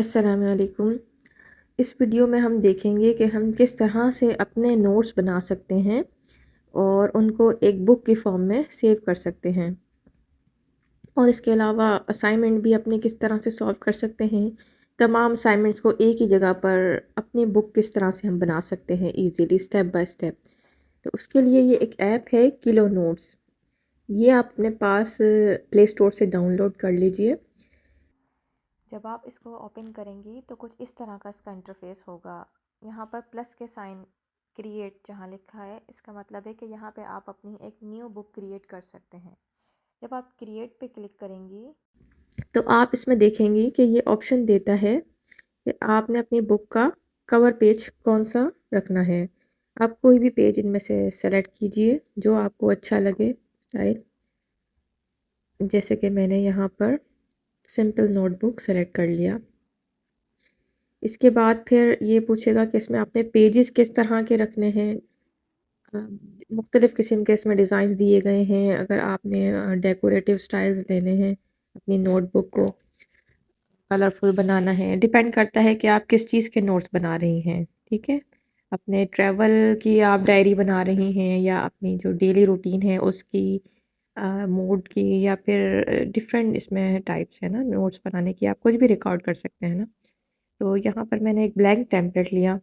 अस्सलाम वालेकुम। इस वीडियो में हम देखेंगे कि हम किस तरह से अपने नोट्स बना सकते हैं और उनको एक बुक की फॉर्म में सेव कर सकते हैं। और इसके अलावा असाइनमेंट भी अपने किस तरह से सॉल्व कर सकते हैं। तमाम असाइनमेंट्स को एक ही जगह पर अपनी बुक किस तरह से हम बना सकते हैं ईज़िली स्टेप बाय स्टेप। तो उसके लिए ये एक ऐप है किलो नोट्स। ये आप अपने पास प्ले स्टोर से डाउनलोड कर लीजिए। जब आप इसको ओपन करेंगी तो कुछ इस तरह का इसका इंटरफेस होगा। यहाँ पर प्लस के साइन क्रिएट जहाँ लिखा है, इसका मतलब है कि यहाँ पे आप अपनी एक न्यू बुक क्रिएट कर सकते हैं। जब आप क्रिएट पे क्लिक करेंगी तो आप इसमें देखेंगी कि ये ऑप्शन देता है कि आपने अपनी बुक का कवर पेज कौन सा रखना है। आप कोई भी पेज इनमें से सेलेक्ट कीजिए जो आपको अच्छा लगे स्टाइल। जैसे कि मैंने यहाँ पर सिंपल नोटबुक सेलेक्ट कर लिया। इसके बाद फिर ये पूछेगा कि इसमें आपने पेजेस किस तरह के रखने हैं। मुख्तलिफ़ किस्म के इसमें डिज़ाइंस दिए गए हैं। अगर आपने डेकोरेटिव स्टाइल्स लेने हैं, अपनी नोटबुक को कलरफुल बनाना है, डिपेंड करता है कि आप किस चीज़ के नोट्स बना रही हैं, ठीक है। अपने ट्रैवल की आप डायरी बना रही हैं या अपनी जो डेली रूटीन है उसकी, मूड की, या फिर डिफरेंट इसमें टाइप्स है ना नोट्स बनाने की, आप कुछ भी रिकॉर्ड कर सकते हैं ना। तो यहाँ पर मैंने एक ब्लैंक टेम्पलेट लिया।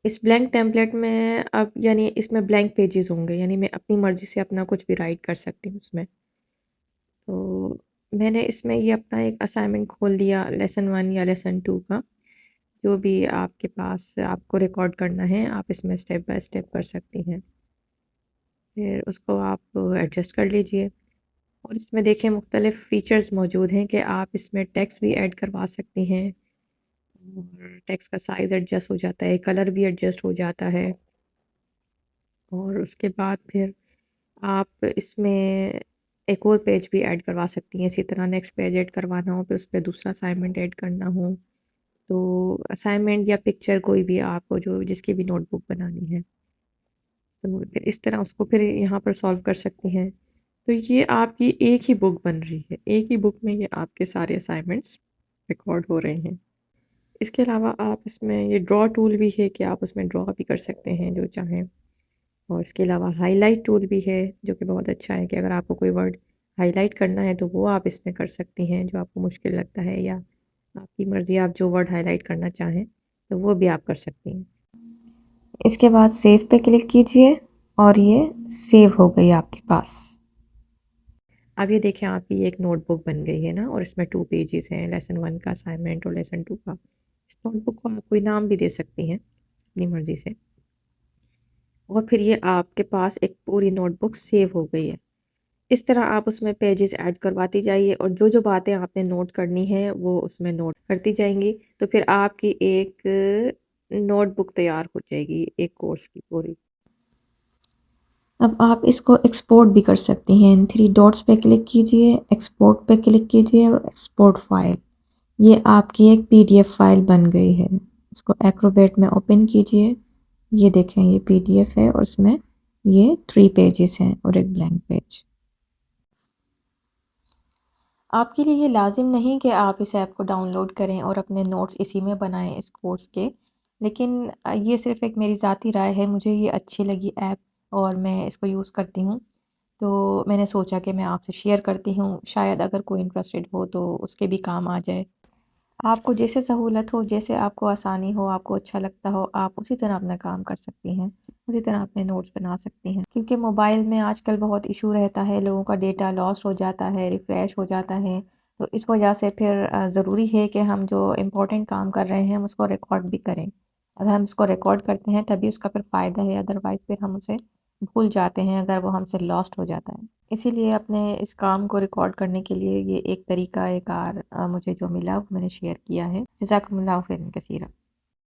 इस ब्लैंक टेम्पलेट में अब यानी इसमें ब्लैंक पेजेस होंगे, यानी मैं अपनी मर्ज़ी से अपना कुछ भी राइट कर सकती हूँ उसमें। तो मैंने इसमें ये अपना एक असाइनमेंट खोल लिया लेसन 1 या लेसन 2 का। जो भी आपके पास आपको रिकॉर्ड करना है, आप इसमें स्टेप बाय स्टेप कर सकती हैं। फिर उसको आप एडजस्ट कर लीजिए। और इसमें देखिए मुख्तलिफ़ फ़ीचर्स मौजूद हैं कि आप इसमें टेक्स्ट भी ऐड करवा सकती हैं और टेक्स्ट का साइज़ एडजस्ट हो जाता है, कलर भी एडजस्ट हो जाता है। और उसके बाद फिर आप इसमें एक और पेज भी ऐड करवा सकती हैं। इसी तरह नेक्स्ट पेज ऐड करवाना हो, फिर उस पे दूसरा असाइनमेंट ऐड करना हो, तो असाइनमेंट या पिक्चर कोई भी आपको जो जिसकी भी नोटबुक बनानी है, तो फिर इस तरह उसको फिर यहाँ पर सॉल्व कर सकती हैं। तो ये आपकी एक ही बुक बन रही है। एक ही बुक में ये आपके सारे असाइनमेंट्स रिकॉर्ड हो रहे हैं। इसके अलावा आप इसमें ये ड्रॉ टूल भी है कि आप उसमें ड्रॉ भी कर सकते हैं जो चाहें। और इसके अलावा हाइलाइट टूल भी है जो कि बहुत अच्छा है कि अगर आपको कोई वर्ड हाइलाइट करना है तो वो आप इसमें कर सकती हैं जो आपको मुश्किल लगता है, या आपकी मर्ज़ी आप जो वर्ड हाइलाइट करना चाहें तो वो भी आप कर सकती हैं। इसके बाद सेव पे क्लिक कीजिए और ये सेव हो गई आपके पास। अब ये देखें आपकी एक नोटबुक बन गई है ना, और इसमें 2 पेजेस हैं, लेसन 1 का असाइनमेंट और लेसन 2 का। इस नोटबुक को आप कोई नाम भी दे सकती हैं अपनी मर्ज़ी से। और फिर ये आपके पास एक पूरी नोटबुक सेव हो गई है। इस तरह आप उसमें पेजेस ऐड करवाती जाइए और जो-जो बातें आपने नोट करनी है वो उसमें नोट करती जाएँगी, तो फिर आपकी एक नोटबुक तैयार हो जाएगी एक कोर्स की पूरी। अब आप इसको एक्सपोर्ट भी कर सकती हैं। 3 डॉट्स पे क्लिक कीजिए, एक्सपोर्ट पे क्लिक कीजिए और एक्सपोर्ट फाइल। ये आपकी एक पीडीएफ फाइल बन गई है। इसको एक्रोबैट में ओपन कीजिए। ये देखें ये पीडीएफ है और इसमें ये 3 पेजेस हैं और एक ब्लैंक पेज। आपके लिए ये लाज़िम नहीं कि आप इस ऐप को डाउनलोड करें और अपने नोट्स इसी में बनाएं इस कोर्स के, लेकिन ये सिर्फ़ एक मेरी ज़ाती राय है। मुझे ये अच्छी लगी ऐप और मैं इसको यूज़ करती हूँ, तो मैंने सोचा कि मैं आपसे शेयर करती हूँ। शायद अगर कोई इंटरेस्टेड हो तो उसके भी काम आ जाए। आपको जैसे सहूलत हो, जैसे आपको आसानी हो, आपको अच्छा लगता हो, आप उसी तरह अपना काम कर सकती हैं, उसी तरह अपने नोट्स बना सकती हैं। क्योंकि मोबाइल में आजकल बहुत इशू रहता है, लोगों का डेटा लॉस हो जाता है, रिफ़्रेश हो जाता है, तो इस वजह से फिर ज़रूरी है कि हम जो इम्पोर्टेंट काम कर रहे हैं, हम उसको रिकॉर्ड भी करें। अगर हम इसको रिकॉर्ड करते हैं तभी उसका फिर फ़ायदा है, अदरवाइज़ फिर हम उसे भूल जाते हैं अगर वो हमसे लॉस्ट हो जाता है। इसीलिए अपने इस काम को रिकॉर्ड करने के लिए ये एक तरीका कार मुझे जो मिला वो मैंने शेयर किया है। जज़ाकुमुल्लाह खैरन कसीरा।